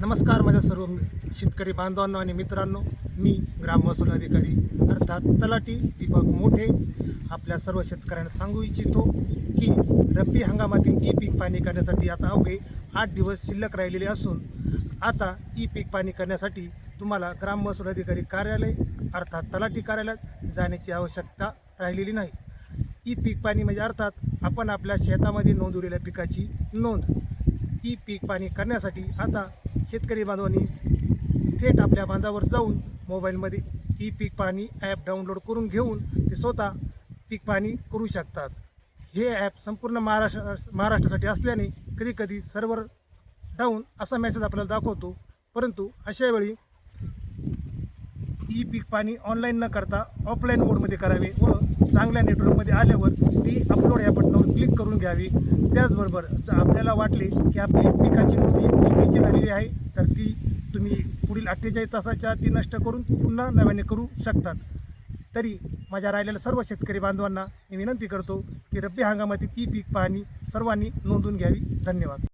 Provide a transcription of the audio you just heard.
नमस्कार माझ्या सर्व शेतकरी बांधवांनो आणि मित्रांनो, मी ग्राम महसूल अधिकारी अर्थात तलाठी दीपक मोठे आपल्या सर्व शेतकऱ्यांना सांगू इच्छितो की रब्बी हंगामातील ई पीक पाणी करण्यासाठी आता अवघे 8 दिवस शिल्लक राहिलेले असून आता ई पीक पाणी करण्यासाठी तुम्हाला ग्राम महसूल अधिकारी कार्यालय अर्थात तलाठी कार्यालयात जाण्याची आवश्यकता राहिलेली नाही। ई पीक पाणी म्हणजे अर्थात आपण आपल्या शेतामध्ये नोंदवलेल्या पिकाची नोंद। ई पीक पाणी करण्यासाठी आता शेतकरी बांधवांनी थेट आपल्या बांधावर जाऊन मोबाईलमध्ये ई पीक पाणी ॲप डाउनलोड करून घेऊन ते स्वतः पीक पाणी करू शकतात। हे ॲप संपूर्ण महाराष्ट्रासाठी असल्याने कधीकधी सर्व्हर डाऊन असा मेसेज आपल्याला दाखवतो, परंतु अशावेळी ई पीक पाणी ऑनलाईन न करता ऑफलाईन मोडमध्ये करावे व चांगल्या नेटवर्कमध्ये आल्यावर ती अपलोड या बटनावर क्लिक करून घ्यावी। त्याचबरोबर जर आपल्याला वाटले की आपली पिकाची नोंदणी चुकीची झालेली आहे तर ती तुम्ही पुढील 48 तासाच्या आत ती नष्ट करून पुन्हा नव्याने करू शकतात। तरी माझ्या राहिलेल्या सर्व शेतकरी बांधवांना मी विनंती करतो की रब्बी हंगामातील ई पीक पाणी सर्वांनी नोंदवून घ्यावी। धन्यवाद।